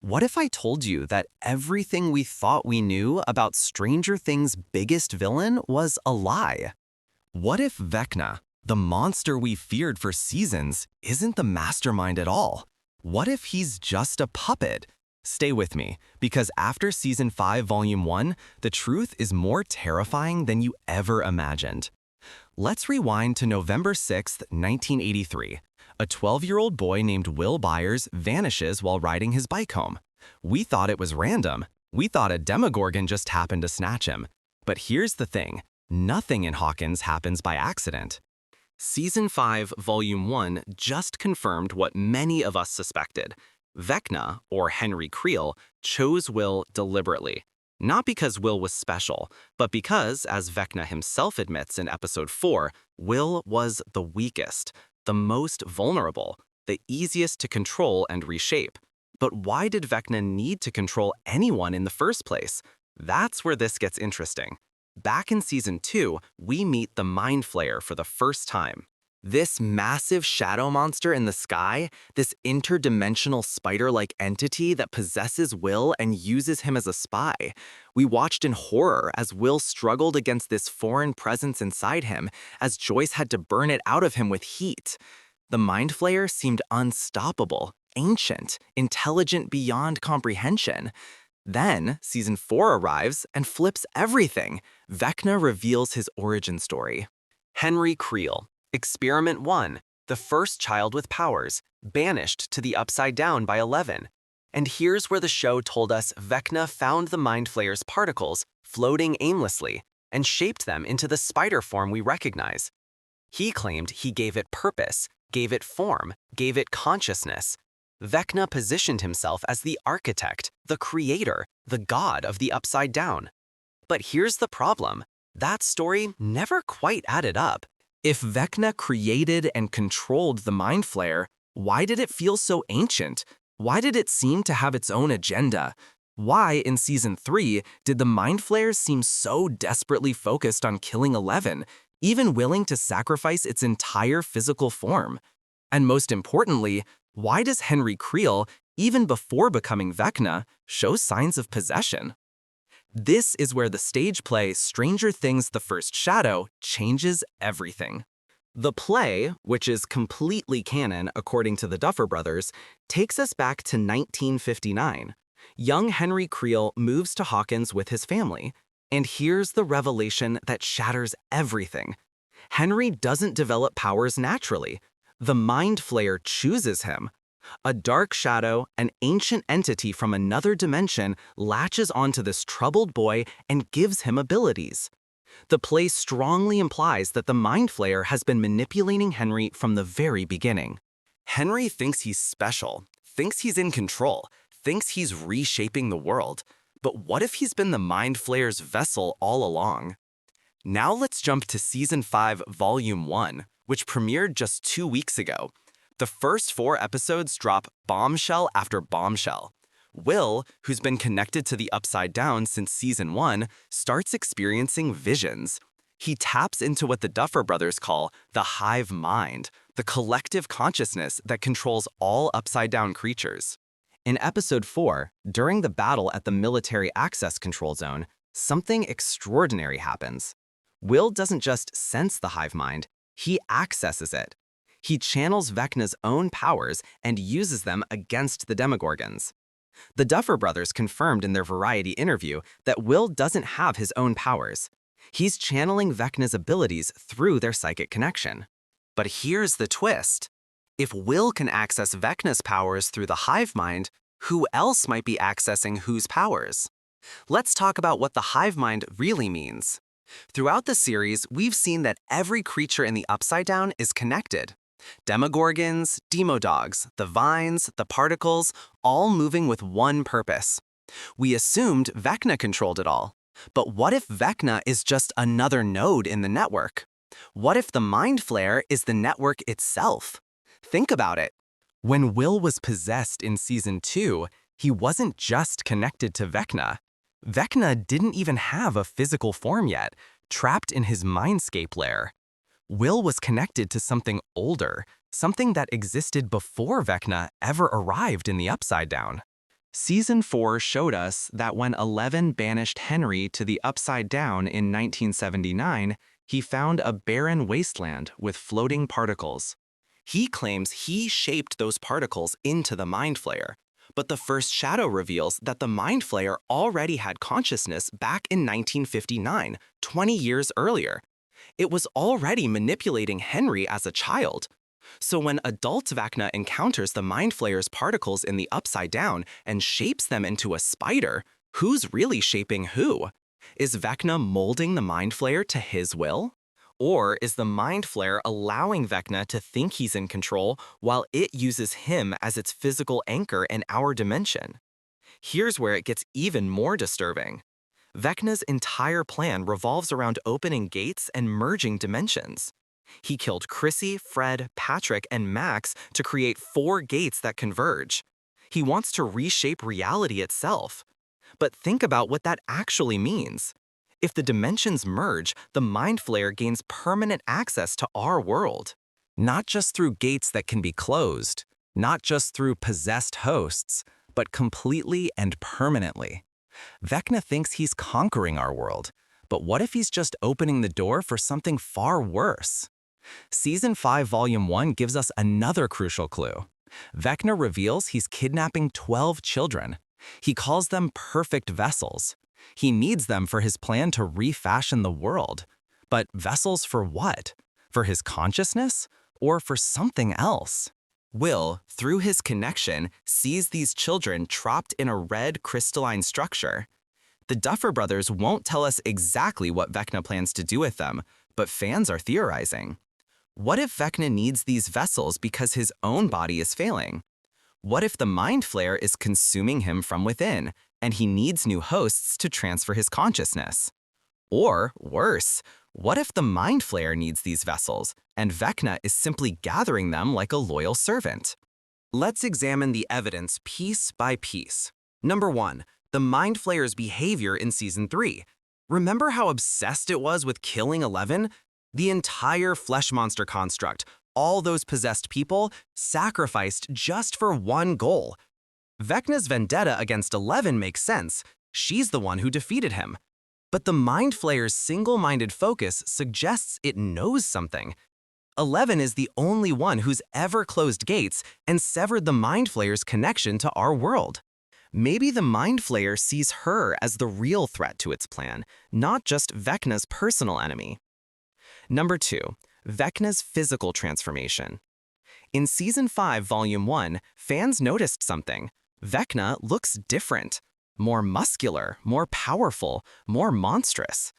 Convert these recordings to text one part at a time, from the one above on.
What if I told you that everything we thought we knew about Stranger Things' biggest villain was a lie? What if Vecna, the monster we feared for seasons, isn't the mastermind at all? What if he's just a puppet? Stay with me, because after Season 5, Volume 1, the truth is more terrifying than you ever imagined. Let's rewind to November 6th, 1983. A 12-year-old boy named Will Byers vanishes while riding his bike home. We thought it was random. We thought a Demogorgon just happened to snatch him. But here's the thing. Nothing in Hawkins happens by accident. Season 5, Volume 1 just confirmed what many of us suspected. Vecna, or Henry Creel, chose Will deliberately. Not because Will was special, but because, as Vecna himself admits in Episode 4, Will was the weakest, the most vulnerable, the easiest to control and reshape. But why did Vecna need to control anyone in the first place? That's where this gets interesting. Back in Season 2, we meet the Mind Flayer for the first time. This massive shadow monster in the sky, this interdimensional spider-like entity that possesses Will and uses him as a spy. We watched in horror as Will struggled against this foreign presence inside him, as Joyce had to burn it out of him with heat. The Mind Flayer seemed unstoppable, ancient, intelligent beyond comprehension. Then, Season 4 arrives and flips everything. Vecna reveals his origin story. Henry Creel. Experiment 1, the first child with powers, banished to the Upside Down by 11. And here's where the show told us Vecna found the Mind Flayer's particles floating aimlessly and shaped them into the spider form we recognize. He claimed he gave it purpose, gave it form, gave it consciousness. Vecna positioned himself as the architect, the creator, the god of the Upside Down. But here's the problem. That story never quite added up. If Vecna created and controlled the Mind Flayer, why did it feel so ancient? Why did it seem to have its own agenda? Why, in Season 3, did the Mind Flayer seem so desperately focused on killing 11, even willing to sacrifice its entire physical form? And most importantly, why does Henry Creel, even before becoming Vecna, show signs of possession? This is where the stage play Stranger Things: The First Shadow changes everything. The play, which is completely canon according to the Duffer Brothers, takes us back to 1959. Young Henry Creel moves to Hawkins with his family, and here's the revelation that shatters everything. Henry doesn't develop powers naturally. The Mind Flayer chooses him. A dark shadow, an ancient entity from another dimension, latches onto this troubled boy and gives him abilities. The play strongly implies that the Mind Flayer has been manipulating Henry from the very beginning. Henry thinks he's special, thinks he's in control, thinks he's reshaping the world. But what if he's been the Mind Flayer's vessel all along? Now let's jump to Season 5, Volume 1, which premiered just 2 weeks ago. The first 4 episodes drop bombshell after bombshell. Will, who's been connected to the Upside Down since Season 1, starts experiencing visions. He taps into what the Duffer Brothers call the hive mind, the collective consciousness that controls all Upside Down creatures. In Episode 4, during the battle at the Military Access Control Zone, something extraordinary happens. Will doesn't just sense the hive mind, he accesses it. He channels Vecna's own powers and uses them against the Demogorgons. The Duffer Brothers confirmed in their Variety interview that Will doesn't have his own powers. He's channeling Vecna's abilities through their psychic connection. But here's the twist. If Will can access Vecna's powers through the hive mind, who else might be accessing whose powers? Let's talk about what the hive mind really means. Throughout the series, we've seen that every creature in the Upside Down is connected. Demogorgons, Demodogs, the vines, the particles, all moving with one purpose. We assumed Vecna controlled it all. But what if Vecna is just another node in the network? What if the Mind Flayer is the network itself? Think about it. When Will was possessed in Season 2, he wasn't just connected to Vecna. Vecna didn't even have a physical form yet, trapped in his mindscape lair. Will was connected to something older, something that existed before Vecna ever arrived in the Upside Down. Season 4 showed us that when Eleven banished Henry to the Upside Down in 1979, he found a barren wasteland with floating particles. He claims he shaped those particles into the Mind Flayer, but the first shadow reveals that the Mind Flayer already had consciousness back in 1959, 20 years earlier. It was already manipulating Henry as a child. So when adult Vecna encounters the Mind Flayer's particles in the Upside Down and shapes them into a spider, who's really shaping who? Is Vecna molding the Mind Flayer to his will? Or is the Mind Flayer allowing Vecna to think he's in control while it uses him as its physical anchor in our dimension? Here's where it gets even more disturbing. Vecna's entire plan revolves around opening gates and merging dimensions. He killed Chrissy, Fred, Patrick, and Max to create 4 gates that converge. He wants to reshape reality itself. But think about what that actually means. If the dimensions merge, the Mind Flayer gains permanent access to our world. Not just through gates that can be closed, not just through possessed hosts, but completely and permanently. Vecna thinks he's conquering our world, but what if he's just opening the door for something far worse? Season 5, Volume 1 gives us another crucial clue. Vecna reveals he's kidnapping 12 children. He calls them perfect vessels. He needs them for his plan to refashion the world. But vessels for what? For his consciousness? Or for something else? Will, through his connection, sees these children trapped in a red crystalline structure. The Duffer Brothers won't tell us exactly what Vecna plans to do with them, but fans are theorizing. What if Vecna needs these vessels because his own body is failing? What if the Mind Flayer is consuming him from within, and he needs new hosts to transfer his consciousness? Or, worse, what if the Mind Flayer needs these vessels, and Vecna is simply gathering them like a loyal servant? Let's examine the evidence piece by piece. Number 1. The Mind Flayer's behavior in Season 3. Remember how obsessed it was with killing 11? The entire flesh monster construct, all those possessed people, sacrificed just for one goal. Vecna's vendetta against 11 makes sense. She's the one who defeated him. But the Mind Flayer's single-minded focus suggests it knows something. 11 is the only one who's ever closed gates and severed the Mind Flayer's connection to our world. Maybe the Mind Flayer sees her as the real threat to its plan, not just Vecna's personal enemy. Number 2. Vecna's physical transformation. In Season 5, Volume 1, fans noticed something. Vecna looks different. More muscular, more powerful, more monstrous.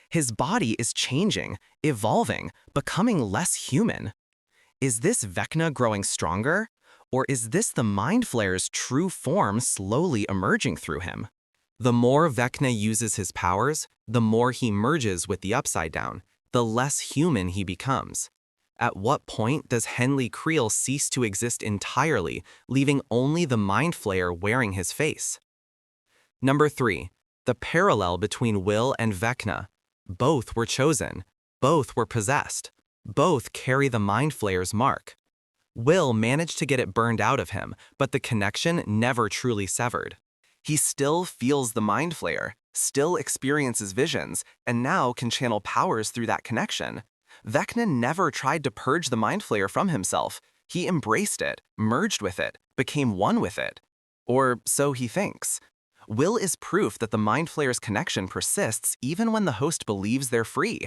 His body is changing, evolving, becoming less human. Is this Vecna growing stronger? Or is this the Mind Flayer's true form slowly emerging through him? The more Vecna uses his powers, the more he merges with the Upside Down, the less human he becomes. At what point does Henry Creel cease to exist entirely, leaving only the Mind Flayer wearing his face? Number 3. The parallel between Will and Vecna. Both were chosen. Both were possessed. Both carry the Mind Flayer's mark. Will managed to get it burned out of him, but the connection never truly severed. He still feels the Mind Flayer, still experiences visions, and now can channel powers through that connection. Vecna never tried to purge the Mind Flayer from himself. He embraced it, merged with it, became one with it. Or so he thinks. Will is proof that the Mind Flayer's connection persists even when the host believes they're free.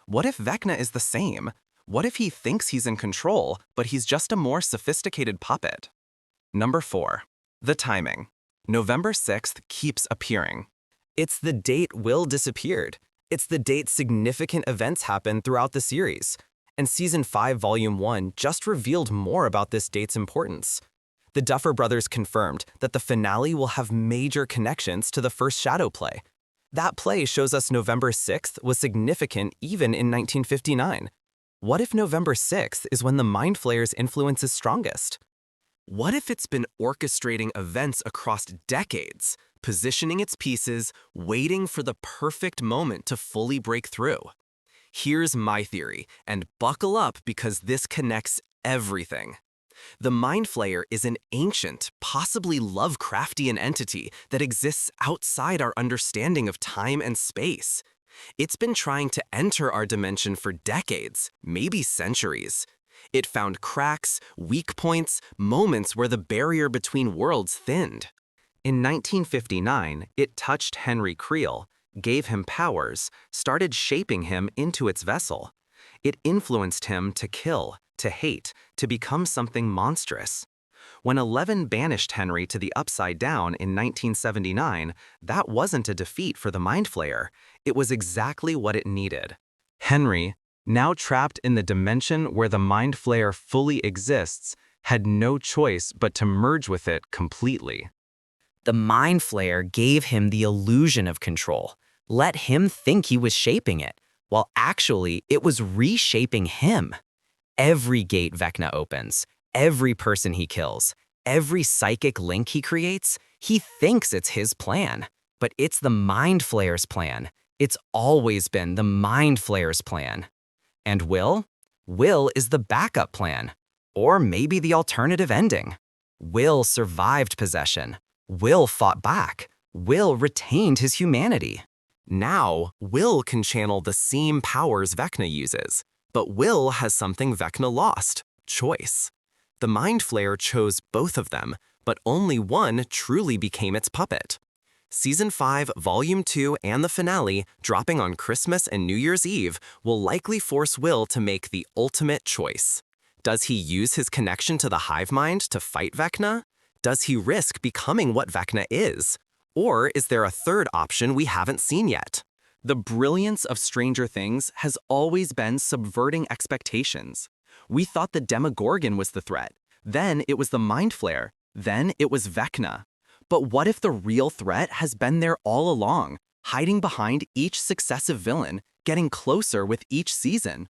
What if Vecna is the same? What if he thinks he's in control, but he's just a more sophisticated puppet? Number 4. The timing. November 6th keeps appearing. It's the date Will disappeared. It's the date significant events happened throughout the series. And Season 5, Volume 1 just revealed more about this date's importance. The Duffer Brothers confirmed that the finale will have major connections to the first Shadow play. That play shows us November 6th was significant even in 1959. What if November 6th is when the Mind Flayer's influence is strongest? What if it's been orchestrating events across decades, positioning its pieces, waiting for the perfect moment to fully break through? Here's my theory, and buckle up because this connects everything. The Mind Flayer is an ancient, possibly Lovecraftian entity that exists outside our understanding of time and space. It's been trying to enter our dimension for decades, maybe centuries. It found cracks, weak points, moments where the barrier between worlds thinned. In 1959, it touched Henry Creel, gave him powers, started shaping him into its vessel. It influenced him to kill, to hate, to become something monstrous. When 11 banished Henry to the Upside Down in 1979, that wasn't a defeat for the Mind Flayer. It was exactly what it needed. Henry, now trapped in the dimension where the Mind Flayer fully exists, had no choice but to merge with it completely. The Mind Flayer gave him the illusion of control, let him think he was shaping it, while actually it was reshaping him. Every gate Vecna opens, every person he kills, every psychic link he creates, he thinks it's his plan. But it's the Mind Flayer's plan. It's always been the Mind Flayer's plan. And Will? Will is the backup plan. Or maybe the alternative ending. Will survived possession. Will fought back. Will retained his humanity. Now, Will can channel the same powers Vecna uses, but Will has something Vecna lost: choice. The Mind Flayer chose both of them, but only one truly became its puppet. Season 5, Volume 2, and the finale, dropping on Christmas and New Year's Eve, will likely force Will to make the ultimate choice. Does he use his connection to the hive mind to fight Vecna? Does he risk becoming what Vecna is? Or is there a third option we haven't seen yet? The brilliance of Stranger Things has always been subverting expectations. We thought the Demogorgon was the threat. Then it was the Mind Flayer. Then it was Vecna. But what if the real threat has been there all along, hiding behind each successive villain, getting closer with each season?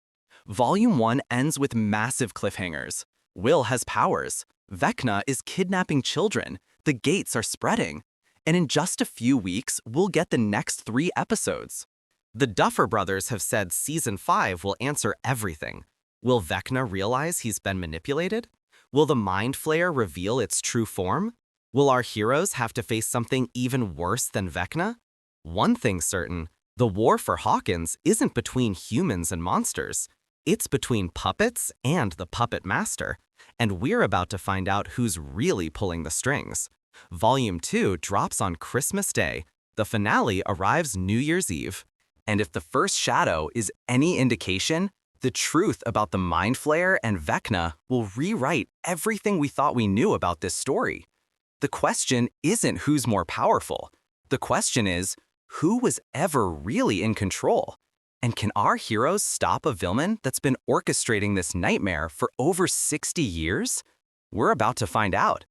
Volume 1 ends with massive cliffhangers. Will has powers. Vecna is kidnapping children. The gates are spreading. And in just a few weeks, we'll get the next 3 episodes. The Duffer Brothers have said Season 5 will answer everything. Will Vecna realize he's been manipulated? Will the Mind Flayer reveal its true form? Will our heroes have to face something even worse than Vecna? One thing's certain, the war for Hawkins isn't between humans and monsters. It's between puppets and the puppet master. And we're about to find out who's really pulling the strings. Volume 2 drops on Christmas Day. The finale arrives New Year's Eve. And if the first shadow is any indication, the truth about the Mind Flayer and Vecna will rewrite everything we thought we knew about this story. The question isn't who's more powerful. The question is, who was ever really in control? And can our heroes stop a villain that's been orchestrating this nightmare for over 60 years? We're about to find out.